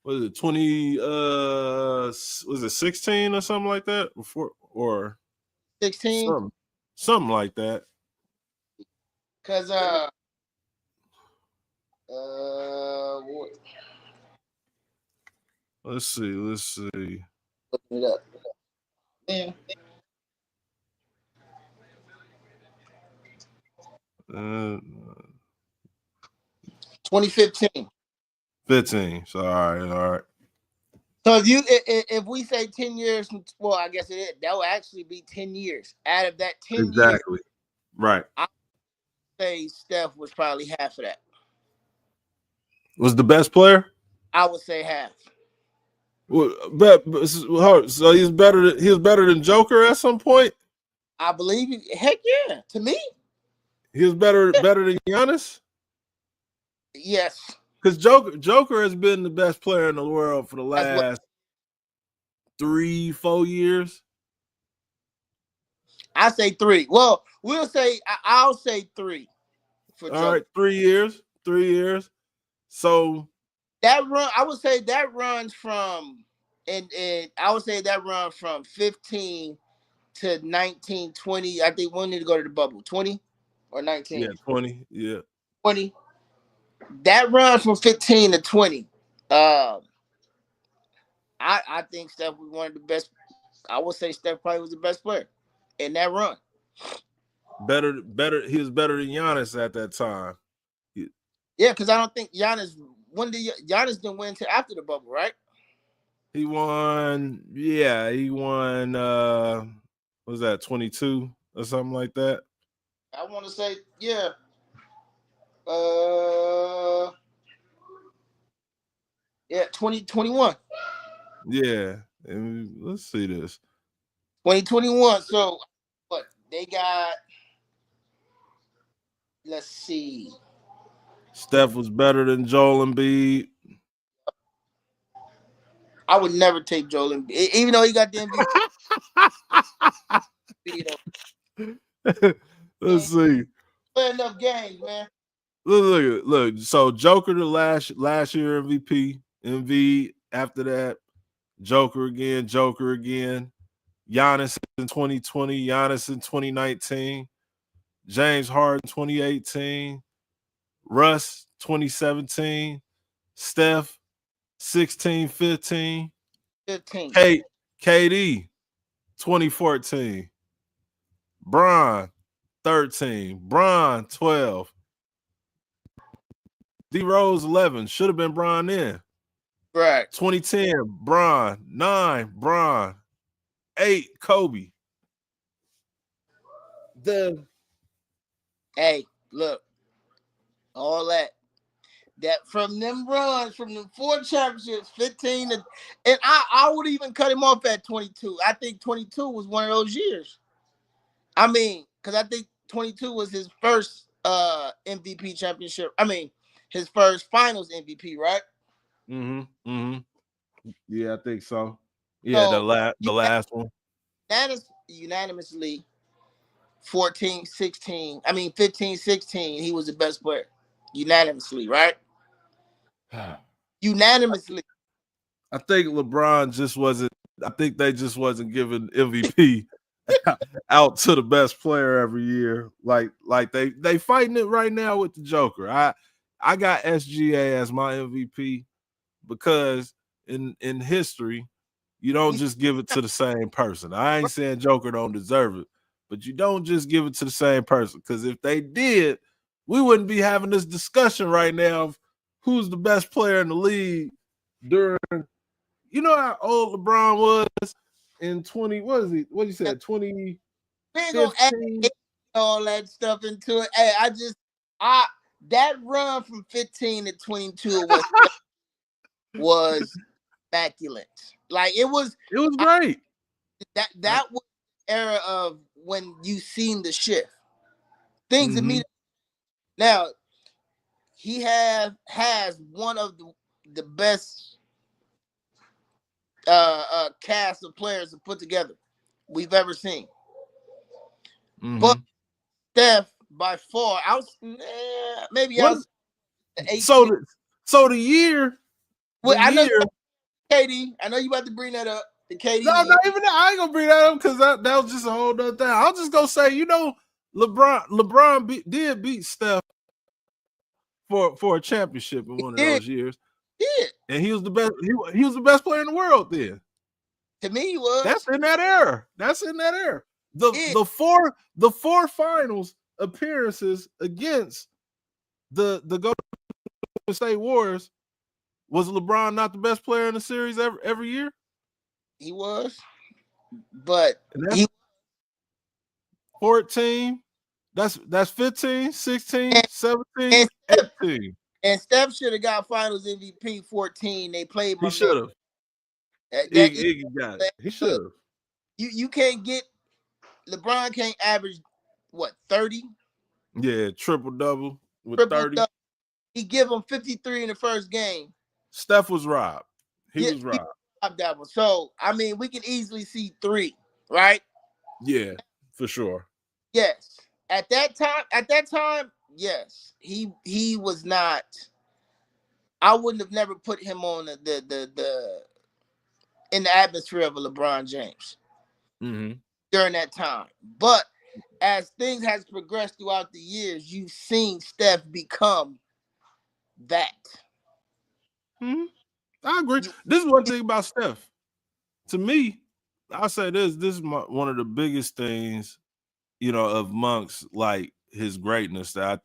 was it 20 was it 16 or something like that? Before or 16? Something like that. Cause what? Let's see. Looking it up. Yeah. 2015. 15. So all right. So if we say 10 years, well, I guess that will actually be 10 years. Out of that 10 exactly. years, Right. I would say Steph was probably half of that. Was the best player? I would say half. Well, so he was better than Joker at some point. I believe. Heck yeah, to me, he was better than Giannis. Yes, because Joker has been the best player in the world for the last 3-4 years. I say 3. Well, I'll say 3. For all right, 3 years. 3 years. So that run, I would say that runs from, and I would say that run from 15 to 19, 20. I think we need to go to the bubble. 20 or 19? Yeah, 20. Yeah. 20. That run from 15 to 20. I think Steph was one of the best. I would say Steph probably was the best player in that run. Better. He was better than Giannis at that time. Yeah, because I don't think Giannis. When did Giannis didn't win until after the bubble, right? He won. Yeah, he won. What was that 22 or something like that? I want to say yeah. Yeah, 2021. Yeah, and let's see this. 2021. So, what they got? Let's see. Steph was better than Joel Embiid. I would never take Joel Embiid, even though he got the MVP. Let's see. Play enough games, man. Look. So Joker the last year MVP. Embiid after that. Joker again. Giannis in 2020. Giannis in 2019. James Harden 2018. Russ 2017. Steph 16, 15. 15. KD 2014. Bron 13. Bron 12. D Rose 11. Should have been Bron then. Right. 2010 Bron. 9 Bron. 8 Kobe. Hey, look, all that from them runs, from them 4 championships, 15 and I would even cut him off at 22. I think 22 was one of those years. I mean, because I think 22 was his first MVP championship. I mean, his first finals MVP, right? Yeah, I think so. Yeah, so, the last one. That is unanimously 15, 16, he was the best player. Unanimously, right? Unanimously. I think LeBron just wasn't. I think they just wasn't giving MVP out to the best player every year. Like they fighting it right now with the Joker. I got SGA as my MVP because in history, you don't just give it to the same person. I ain't saying Joker don't deserve it, but you don't just give it to the same person, because if they did, we wouldn't be having this discussion right now of who's the best player in the league during, you know how old LeBron was in 20, what is he? What you said, 20? We ain't gonna add all that stuff into it. Hey, that run from 15 to 22 was immaculate. Like it was great. That was the era of when you seen the shift. Things immediately. Now he has one of the best cast of players to put together we've ever seen. But Steph by far so the year. I know KD. I know you about to bring that up. The KD. No, not even that. I ain't gonna bring that up because that was just a whole other thing. I'll just go say, LeBron did beat Steph for a championship in one of those years. Yeah. And he was the best. He was the best player in the world then. To me, he was. That's in that era. The four finals appearances against the Golden State Warriors. Was LeBron not the best player in the series every year? He was, but 14. That's 15, 16, 17, 18. And Steph should have got Finals MVP 14. They played. He should have. He should have. You can't get LeBron can't average what 30. Yeah, triple double with 30. Double. He give him 53 in the first game. Steph was robbed. He was robbed. That one. So I mean, we can easily see 3, right? Yeah, for sure. Yes. At that time, yes. He was not. I wouldn't have never put him on the in the atmosphere of a LeBron James during that time. But as things has progressed throughout the years, you've seen Steph become that. I agree. This is one thing about Steph. To me, I'll say this. This is one of the biggest things, amongst like his greatness that I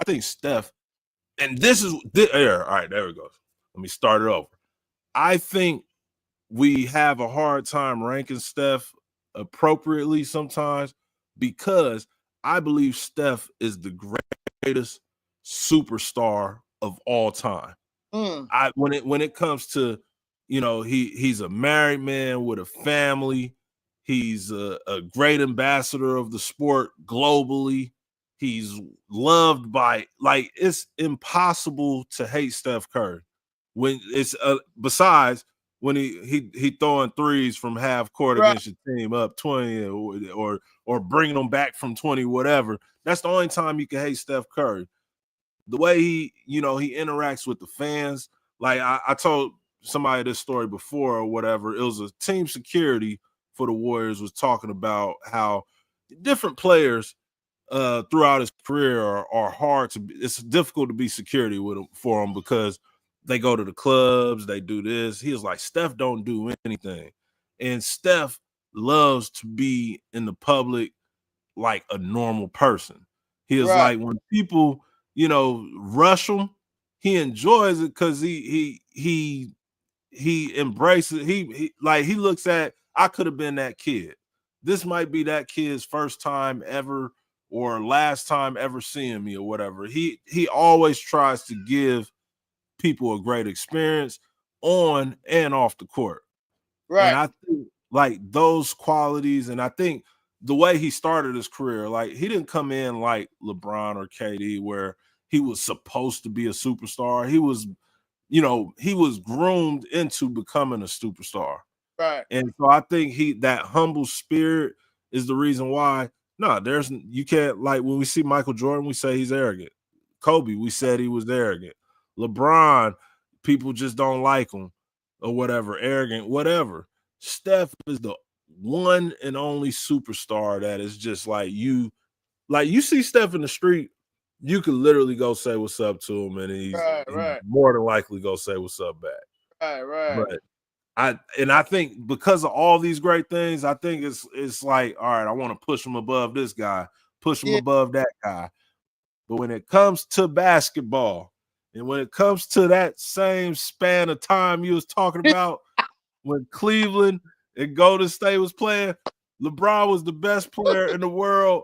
think Steph, and this is all right, there we go. Let me start it over. I think we have a hard time ranking Steph appropriately sometimes because I believe Steph is the greatest superstar of all time. When it comes to, he's a married man with a family. He's a great ambassador of the sport globally. He's loved by, like, it's impossible to hate Steph Curry when it's besides when he throwing threes from half court against your team up 20 or bringing them back from 20, whatever. That's the only time you can hate Steph Curry. The way he interacts with the fans. Like I told somebody this story before or whatever. It was a team security for the Warriors was talking about how different players throughout his career are hard to. It's difficult to be security with him for him because they go to the clubs, they do this. He was like, Steph don't do anything, and Steph loves to be in the public like a normal person. He is like when people rush him, he enjoys it because he embraces. He looks at, I could have been that kid. This might be that kid's first time ever or last time ever seeing me or whatever. He always tries to give people a great experience on and off the court. Right. And I think like those qualities, and I think the way he started his career, like he didn't come in like LeBron or KD where he was supposed to be a superstar. He was, he was groomed into becoming a superstar. Right. And so I think that humble spirit is the reason why. No, you can't, like when we see Michael Jordan, we say he's arrogant. Kobe, we said he was arrogant. LeBron, people just don't like him or whatever, arrogant, whatever. Steph is the one and only superstar that is just like you see Steph in the street, you could literally go say what's up to him and he's more than likely go say what's up back. Right. But I think because of all these great things, I think it's like, all right, I want to push him above this guy, push him above that guy. But when it comes to basketball, and when it comes to that same span of time you was talking about when Cleveland and Golden State was playing, LeBron was the best player in the world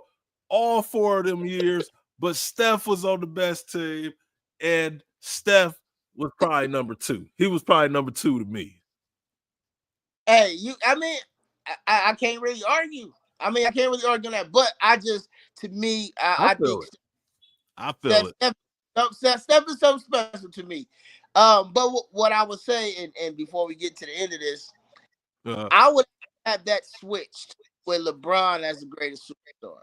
all 4 of them years, but Steph was on the best team, and Steph was probably number 2. He was probably number 2 to me. Hey, I can't really argue. I can't really argue on that, but I think I feel it. Steph is something special to me. But what I would say, and before we get to the end of this, I would have that switched with LeBron as the greatest superstar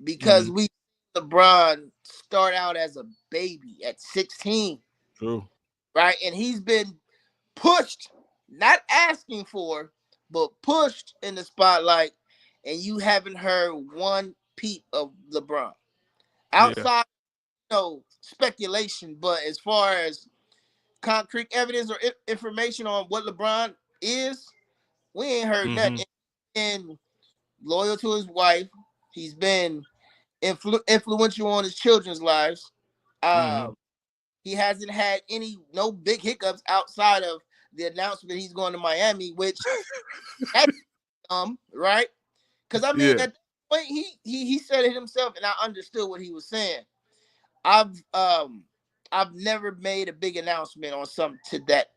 because we LeBron start out as a baby at 16. True. Right, and he's been pushed, not asking for, but pushed in the spotlight, and you haven't heard one peep of LeBron outside. Speculation, but as far as concrete evidence or information on what LeBron is, we ain't heard nothing. And loyal to his wife, he's been influential on his children's lives. He hasn't had no big hiccups outside of the announcement he's going to Miami, which that's right? Because at that point he said it himself, and I understood what he was saying. I've never made a big announcement on something to that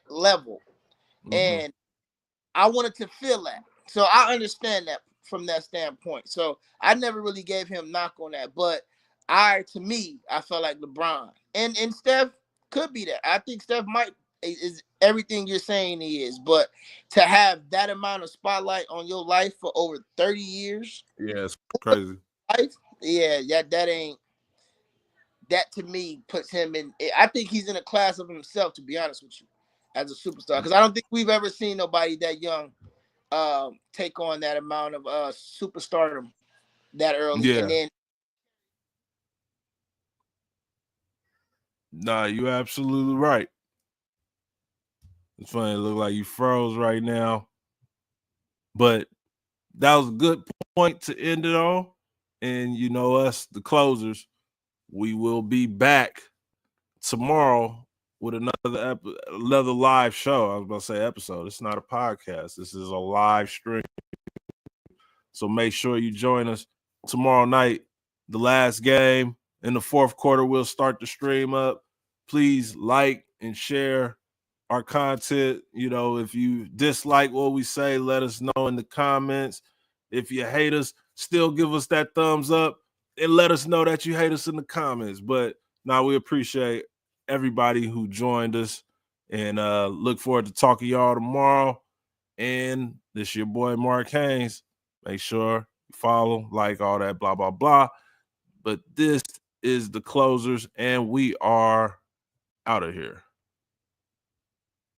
level, and I wanted to feel that. So I understand that from that standpoint. So I never really gave him knock on that, but I felt like LeBron and Steph could be that. I think Steph is everything you're saying he is, but to have that amount of spotlight on your life for over 30 years, it's crazy. That to me puts him in. I think he's in a class of himself, to be honest with you, as a superstar. Because I don't think we've ever seen nobody that young take on that amount of superstardom that early. Yeah. And then, nah, you're absolutely right. It's funny. It look like you froze right now, but that was a good point to end it on. And us, the closers, we will be back tomorrow with another live show. I was about to say episode. It's not a podcast. This is a live stream. So make sure you join us tomorrow night. The last game in the fourth quarter, we'll start the stream up. Please like and share our content. If you dislike what we say, let us know in the comments. If you hate us, still give us that thumbs up and let us know that you hate us in the comments. But now we appreciate everybody who joined us and look forward to talking to y'all tomorrow. And this your boy Mark Haynes. Make sure you follow, like, all that, blah, blah, blah. But this is the closers, and we are out of here.